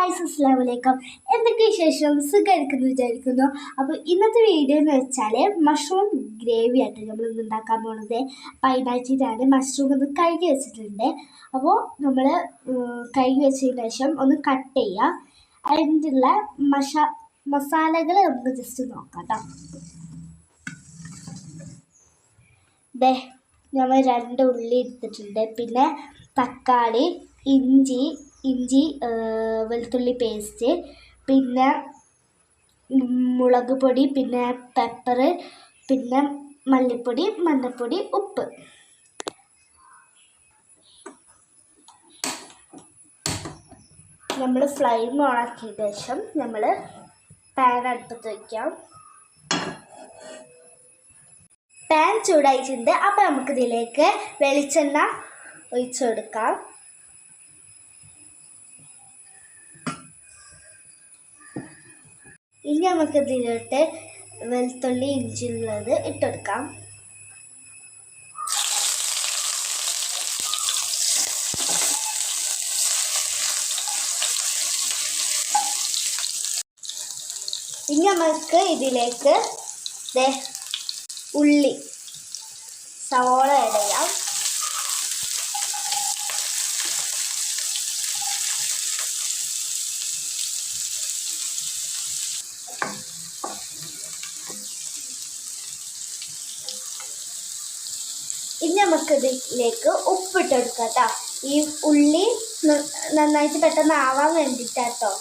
Guys, അസ്സലാമു അലൈക്കും. എന്തൊക്കെ വിശേഷം? സുഖമായിരിക്കുന്നു വിചാരിക്കുന്നു. അപ്പോൾ ഇന്നത്തെ വീഡിയോ എന്ന് വെച്ചാൽ മഷ്റൂം ഗ്രേവി ആയിട്ട് നമ്മൾ ഇന്ന് ഉണ്ടാക്കാൻ പോകുന്നത്. അപ്പോൾ അതിനായിട്ടാണ് മഷ്റൂം ഒന്ന് കഴുകി വെച്ചിട്ടുണ്ട്. അപ്പോൾ നമ്മൾ കഴുകി വെച്ചതിന് ശേഷം ഒന്ന് കട്ട് ചെയ്യുക. അതിനുള്ള മസാലകൾ നമുക്ക് ജസ്റ്റ് നോക്കാം കേട്ടോ. നമ്മൾ 2 ഉള്ളി എടുത്തിട്ടുണ്ട്, പിന്നെ തക്കാളി, ഇഞ്ചി വെളുത്തുള്ളി പേസ്റ്റ്, പിന്നെ മുളക് പൊടി, പിന്നെ പെപ്പർ, പിന്നെ മല്ലിപ്പൊടി, മഞ്ഞൾപ്പൊടി, ഉപ്പ്. നമ്മൾ ഫ്ലെയിം ഓണാക്കിയ ശേഷം നമ്മൾ പാൻ അടുപ്പത്ത് വയ്ക്കാം. പാൻ ചൂടായിട്ടുണ്ട്. അപ്പോൾ നമുക്കിതിലേക്ക് വെളിച്ചെണ്ണ ഒഴിച്ചു കൊടുക്കാം. ഇനി നമുക്കിതിലോട്ട് വെളുത്തുള്ളി ഇഞ്ചി ഉള്ളത് ഇട്ടെടുക്കാം. ഇനി നമുക്ക് ഇതിലേക്ക് ഉള്ളി സവോള ആഡ് ചെയ്യാം. ഇനി നമുക്കിതിലേക്ക് ഉപ്പിട്ടെടുക്കാം കേട്ടോ. ഈ ഉള്ളി നന്നായിട്ട് പെട്ടെന്ന് ആവാൻ വേണ്ടിയിട്ടാട്ടോ.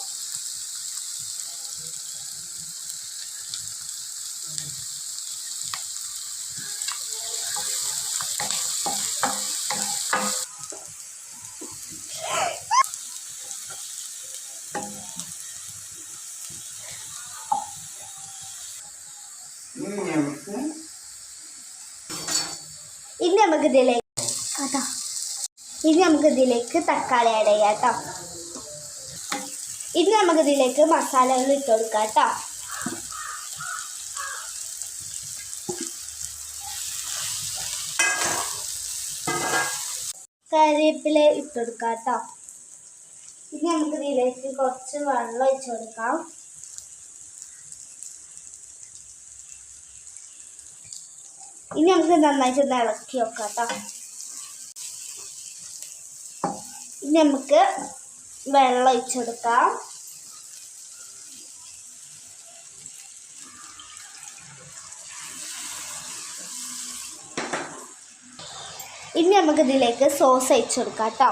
ഇനി നമുക്കിതിലേക്ക് തക്കാളി ആഡ് ചെയ്യാം കേട്ടോ. ഇനി നമുക്കിതിലേക്ക് മസാലകൾ ഇട്ട് കൊടുക്കാം കേട്ടോ. കറിവേപ്പില ഇട്ട് കൊടുക്കാം കേട്ടോ. ഇനി നമുക്കിതിലേക്ക് കുറച്ച് വെള്ളം ഒഴിച്ച് കൊടുക്കാം. ഇനി നമുക്ക് നന്നായിട്ട് ഒന്ന് ഇളക്കി വെക്കാം കേട്ടോ. ഇനി നമുക്ക് വെള്ളം ഒഴിച്ചെടുക്കാം. ഇനി നമുക്കിതിലേക്ക് സോസ് ഒഴിച്ചെടുക്കാം കേട്ടോ.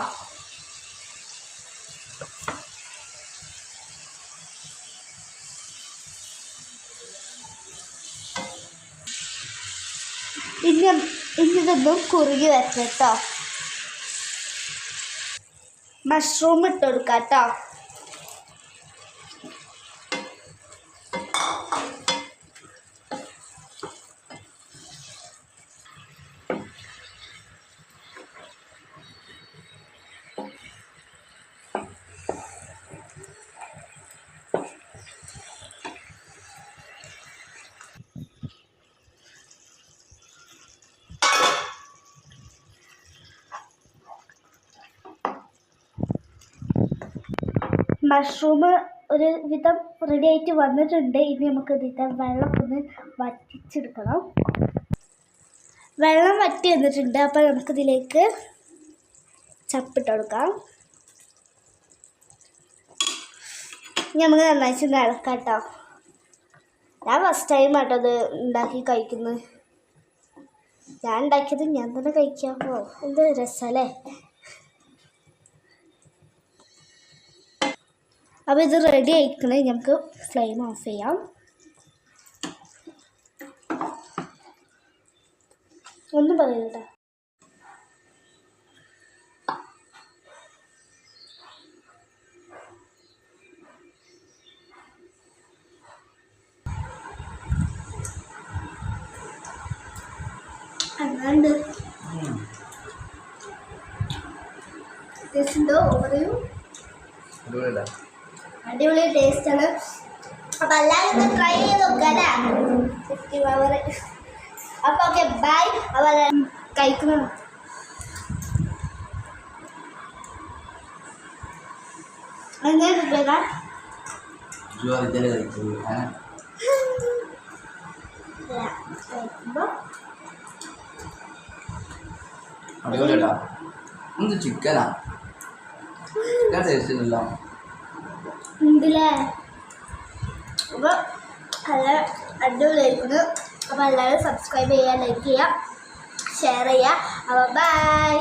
ഇതൊന്നും കുറുകി വരട്ടെ കേട്ടോ. മഷ്റൂം ഇട്ട് കൊടുക്കാം കേട്ടോ. മഷ്റൂം ഒരു വിധം റെഡി ആയിട്ട് വന്നിട്ടുണ്ട്. ഇനി നമുക്ക് ഇതിൻ്റെ വെള്ളം ഒന്ന് വറ്റിച്ചെടുക്കണം. വെള്ളം വറ്റി വന്നിട്ടുണ്ട്. അപ്പോൾ നമുക്കിതിലേക്ക് ചപ്പിട്ട് കൊടുക്കാം. ഇനി നമുക്ക് നന്നായിട്ട് ഇളക്കാം കേട്ടോ. ഞാൻ ഫസ്റ്റ് ടൈം ആട്ടോ അത് ഉണ്ടാക്കി കഴിക്കുന്നത്. ഞാൻ ഉണ്ടാക്കിയത് ഞാൻ തന്നെ കഴിക്കാമോ, എന്ത് രസമല്ലേ. അപ്പോൾ ഇത് റെഡി ആയിക്കണേ. നമുക്ക് ഫ്ലെയിം ഓഫ് ചെയ്യാം. ഒന്നും പറയണ്ട. അങ്ങാണ്ട് ടേസ്റ്റ് ഉണ്ടോ? പറയൂ. അടിപൊളി ടേസ്റ്റാണ്. അപ്പം എല്ലാവരും ട്രൈ ചെയ്ത് നോക്കാല്ലേ. അപ്പോൾ ഓക്കെ, ബൈ. അപ്പോൾ കഴിക്കണം. എങ്ങനെ അടിപൊളിയാ. എന്ത് ചിക്കനാ ടേസ്റ്റ് ഇല്ലല്ലോ. ഉണ്ടല്ലേ? അപ്പോൾ നല്ല അടിപൊളിയായിരിക്കുന്നു. അപ്പോൾ എല്ലാവരും സബ്സ്ക്രൈബ് ചെയ്യുക, ലൈക്ക് ചെയ്യുക, ഷെയർ ചെയ്യുക. അപ്പോൾ ബൈ.